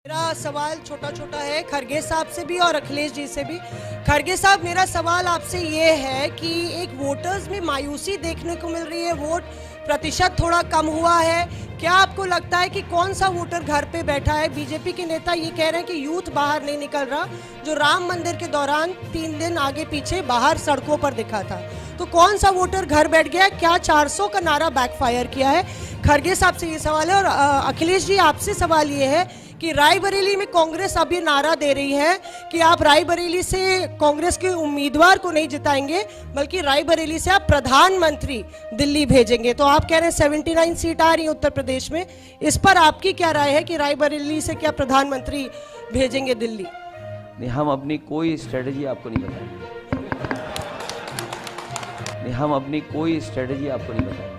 मेरा सवाल छोटा छोटा है खरगे साहब से भी और अखिलेश जी से भी। खरगे साहब, मेरा सवाल आपसे ये है कि एक वोटर्स में मायूसी देखने को मिल रही है, वोट प्रतिशत थोड़ा कम हुआ है। क्या आपको लगता है कि कौन सा वोटर घर पे बैठा है? बीजेपी के नेता ये कह रहे हैं कि यूथ बाहर नहीं निकल रहा, जो राम मंदिर के दौरान 3 दिन आगे पीछे बाहर सड़कों पर दिखा था। तो कौन सा वोटर घर बैठ गया? क्या 400 का नारा बैकफायर किया है? खरगे साहब से ये सवाल है। और अखिलेश जी, आपसे सवाल ये है कि रायबरेली में कांग्रेस अब ये नारा दे रही है कि आप रायबरेली से कांग्रेस के उम्मीदवार को नहीं जिताएंगे, बल्कि रायबरेली से आप प्रधानमंत्री दिल्ली भेजेंगे। तो आप कह रहे हैं 79 सीट आ रही है उत्तर प्रदेश में, इस पर आपकी क्या राय है कि रायबरेली से क्या प्रधानमंत्री भेजेंगे दिल्ली? नहीं, हम अपनी कोई स्ट्रेटजी आपको नहीं बताएंगे। नहीं, हम अपनी कोई स्ट्रेटजी आपको नहीं बताएंगे।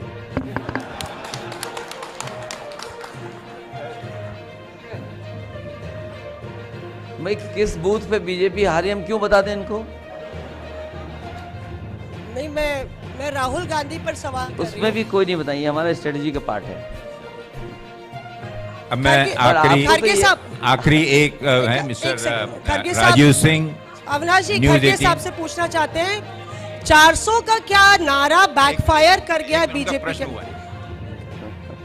भाई, किस बूथ पे बीजेपी हारी हम क्यों बता दें इनको? नहीं, मैं राहुल गांधी पर सवाल कर उसमें भी कोई नहीं बताइए, हमारा स्ट्रेटजी का पार्ट है। अब मैं आखिरी एक है मिस्टर राजीव सिंह, अविनाश जी, खरगे साहब से पूछना चाहते हैं 400 का क्या नारा बैकफायर कर गया है बीजेपी के?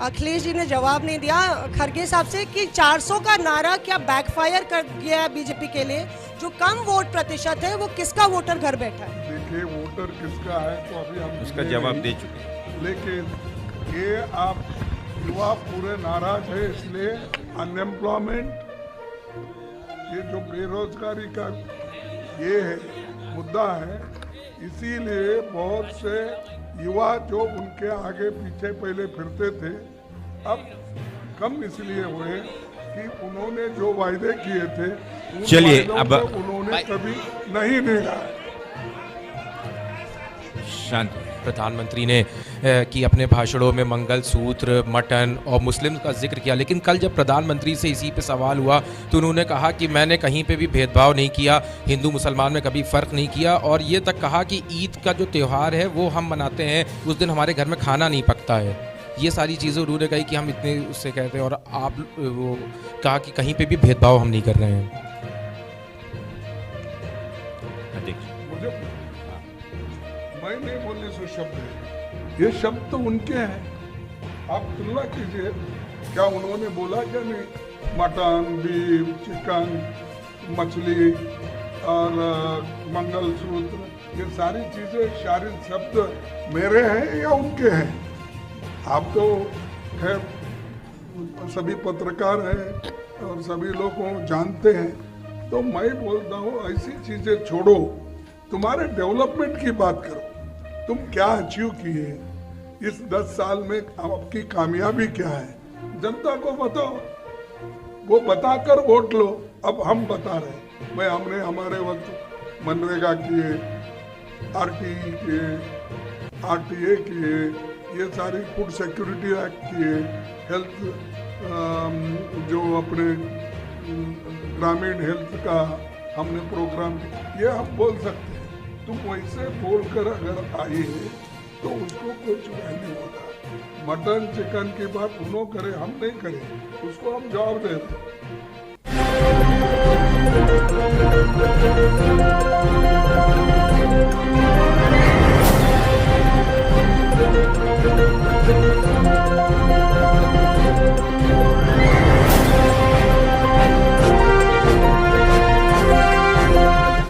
अखिलेश जी ने जवाब नहीं दिया खरगे साहब से कि 400 का नारा क्या बैकफायर कर गया है बीजेपी के लिए? जो कम वोट प्रतिशत है वो किसका वोटर घर बैठा है? देखिए, वोटर किसका है तो अभी हम उसका जवाब दे चुके हैं। लेकिन ये आप युवा पूरे नाराज है, इसलिए अनएम्प्लॉयमेंट, ये जो बेरोजगारी का ये है मुद्दा है, इसीलिए बहुत से युवा जो उनके आगे पीछे पहले फिरते थे अब कम इसलिए हुए कि उन्होंने जो वायदे किए थे चलिए अब उन्होंने कभी नहीं निभाया। शांति। प्रधानमंत्री ने कि अपने भाषणों में मंगल सूत्र, मटन और मुस्लिम का जिक्र किया, लेकिन कल जब प्रधानमंत्री से इसी पे सवाल हुआ तो उन्होंने कहा कि मैंने कहीं पे भी भेदभाव नहीं किया, हिंदू मुसलमान में कभी फ़र्क नहीं किया, और ये तक कहा कि ईद का जो त्यौहार है वो हम मनाते हैं, उस दिन हमारे घर में खाना नहीं पकता है। ये सारी चीज़ें उन्होंने कही कि हम इतने उससे कहते हैं, और आप वो कहा कि कहीं पर भी भेदभाव हम नहीं कर रहे हैं। मैं नहीं बोलने से शब्द है, ये शब्द तो उनके हैं। आप तुलना कीजिए, क्या उन्होंने बोला क्या नहीं? मटन, बीफ, चिकन, मछली और मंगलसूत्र, ये सारी चीजें शारीरिक शब्द मेरे हैं या उनके हैं? आप तो खैर सभी पत्रकार हैं और सभी लोग को जानते हैं, तो मैं बोलता हूँ ऐसी चीजें छोड़ो, तुम्हारे डेवलपमेंट की बात करो। तुम क्या अचीव किए इस 10 साल में, आपकी कामयाबी क्या है, जनता को बताओ, वो बताकर वोट लो। अब हम बता रहे हैं, हमने हमारे वक्त मनरेगा किए, आरटीई किए, आरटीए किए, ये सारी फूड सिक्योरिटी एक्ट किए, हेल्थ जो अपने ग्रामीण हेल्थ का हमने प्रोग्राम, ये हम बोल सकते हैं। तुम वैसे बोलकर अगर आई है तो उसको कुछ वैल्यू होगा। मटन चिकन की बात उन्होंने करे, हम नहीं करें, उसको हम जवाब दे रहे हैं।